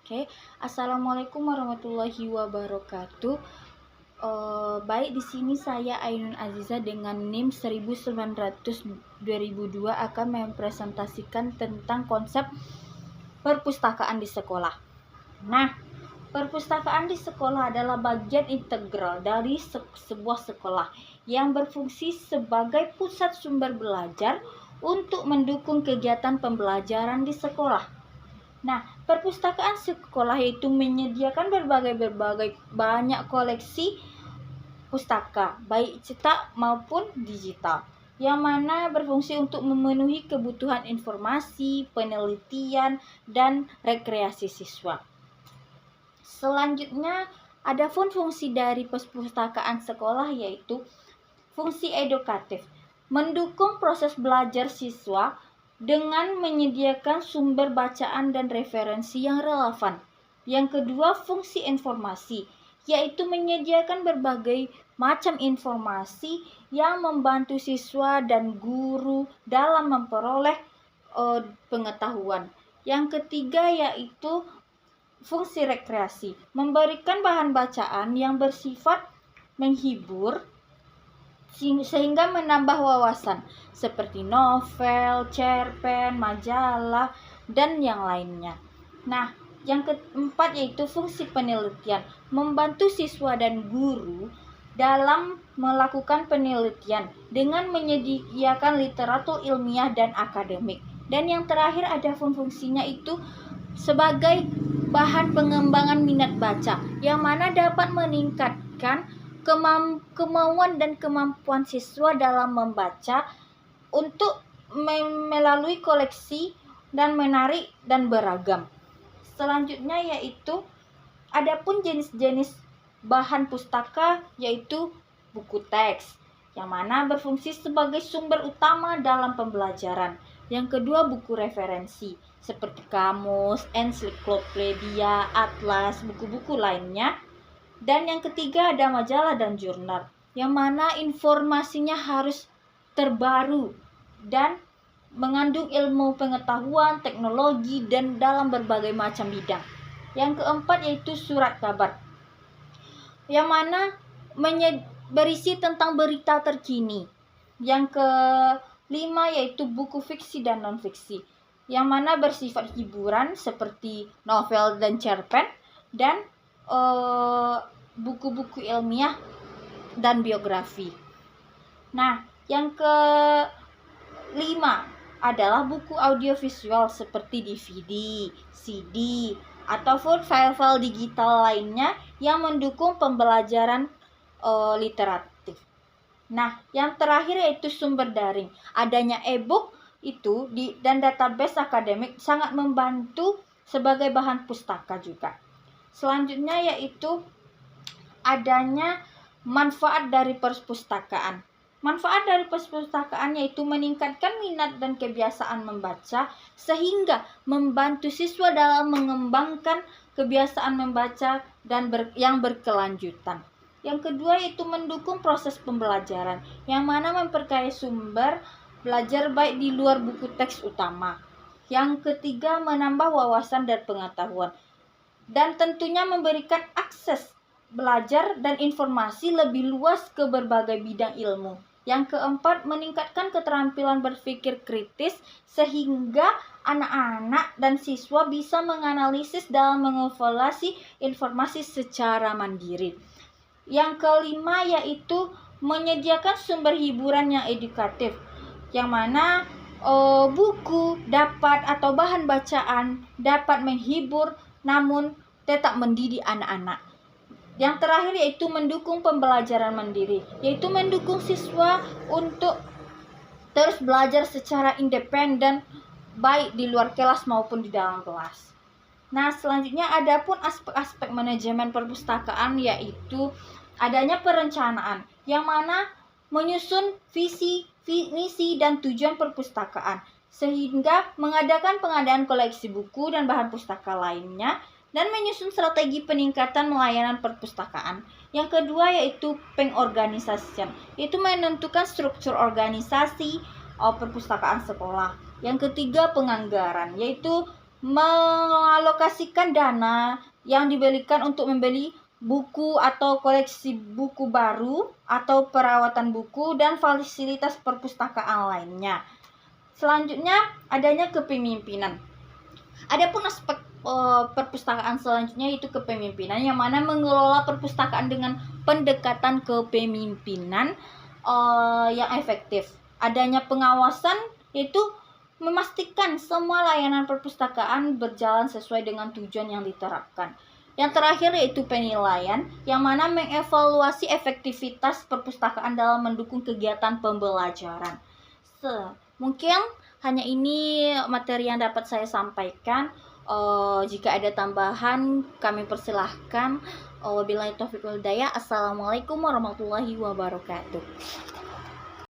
Oke, Assalamualaikum warahmatullahi wabarakatuh. Baik, di sini saya Ainun Aziza dengan NIM 1900-2002 akan mempresentasikan tentang konsep perpustakaan di sekolah. Nah, perpustakaan di sekolah adalah bagian integral dari sebuah sekolah yang berfungsi sebagai pusat sumber belajar untuk mendukung kegiatan pembelajaran di sekolah. Nah, perpustakaan sekolah itu menyediakan berbagai banyak koleksi pustaka, baik cetak maupun digital, yang mana berfungsi untuk memenuhi kebutuhan informasi, penelitian, dan rekreasi siswa. Selanjutnya, ada fungsi dari perpustakaan sekolah yaitu fungsi edukatif, mendukung proses belajar siswa dengan menyediakan sumber bacaan dan referensi yang relevan. Yang kedua, fungsi informasi, yaitu menyediakan berbagai macam informasi yang membantu siswa dan guru dalam memperoleh pengetahuan. Yang ketiga yaitu fungsi rekreasi, memberikan bahan bacaan yang bersifat menghibur sehingga menambah wawasan seperti novel, cerpen, majalah, dan yang lainnya. Nah, yang keempat yaitu fungsi penelitian, membantu siswa dan guru dalam melakukan penelitian dengan menyediakan literatur ilmiah dan akademik. Dan yang terakhir ada fungsinya itu sebagai bahan pengembangan minat baca, yang mana dapat meningkatkan kemauan dan kemampuan siswa dalam membaca untuk melalui koleksi dan menarik dan beragam. Selanjutnya yaitu adapun jenis-jenis bahan pustaka yaitu buku teks, yang mana berfungsi sebagai sumber utama dalam pembelajaran. Yang kedua, buku referensi seperti kamus, ensiklopedia, atlas, buku-buku lainnya. Dan yang ketiga ada majalah dan jurnal, yang mana informasinya harus terbaru dan mengandung ilmu pengetahuan, teknologi, dan dalam berbagai macam bidang. Yang keempat yaitu surat kabar, yang mana berisi tentang berita terkini. Yang kelima yaitu buku fiksi dan non-fiksi, yang mana bersifat hiburan seperti novel dan cerpen, dan buku-buku ilmiah dan biografi. Nah, yang kelima adalah buku audiovisual seperti DVD, CD, ataupun file-file digital lainnya yang mendukung pembelajaran literatif. Nah, yang terakhir yaitu sumber daring. Adanya e-book itu dan database akademik sangat membantu sebagai bahan pustaka juga. Selanjutnya yaitu adanya manfaat dari perpustakaan. Manfaat dari perpustakaan yaitu meningkatkan minat dan kebiasaan membaca sehingga membantu siswa dalam mengembangkan kebiasaan membaca dan yang berkelanjutan. Yang kedua yaitu mendukung proses pembelajaran, yang mana memperkaya sumber belajar baik di luar buku teks utama. Yang ketiga, menambah wawasan dan pengetahuan, dan tentunya memberikan akses belajar dan informasi lebih luas ke berbagai bidang ilmu. Yang keempat, meningkatkan keterampilan berpikir kritis sehingga anak-anak dan siswa bisa menganalisis dalam mengevaluasi informasi secara mandiri. Yang kelima yaitu menyediakan sumber hiburan yang edukatif, yang mana buku dapat atau bahan bacaan dapat menghibur namun tetap mendidik anak-anak. Yang terakhir yaitu mendukung pembelajaran mandiri, yaitu mendukung siswa untuk terus belajar secara independen baik di luar kelas maupun di dalam kelas. Nah, selanjutnya adapun aspek-aspek manajemen perpustakaan yaitu adanya perencanaan, yang mana menyusun visi, misi, dan tujuan perpustakaan, sehingga mengadakan pengadaan koleksi buku dan bahan pustaka lainnya, dan menyusun strategi peningkatan pelayanan perpustakaan. Yang kedua yaitu pengorganisasian, yaitu menentukan struktur organisasi perpustakaan sekolah. Yang ketiga penganggaran, yaitu mengalokasikan mengalokasikan dana yang diberikan untuk membeli buku atau koleksi buku baru atau perawatan buku dan fasilitas perpustakaan lainnya. Selanjutnya, adanya kepemimpinan. Adapun aspek perpustakaan selanjutnya itu kepemimpinan, yang mana mengelola perpustakaan dengan pendekatan kepemimpinan yang efektif. Adanya pengawasan, yaitu memastikan semua layanan perpustakaan berjalan sesuai dengan tujuan yang diterapkan. Yang terakhir yaitu penilaian, yang mana mengevaluasi efektivitas perpustakaan dalam mendukung kegiatan pembelajaran. Mungkin hanya ini materi yang dapat saya sampaikan. Jika ada tambahan kami persilahkan. Wabillahi taufiq wal hidayah. Assalamualaikum warahmatullahi wabarakatuh.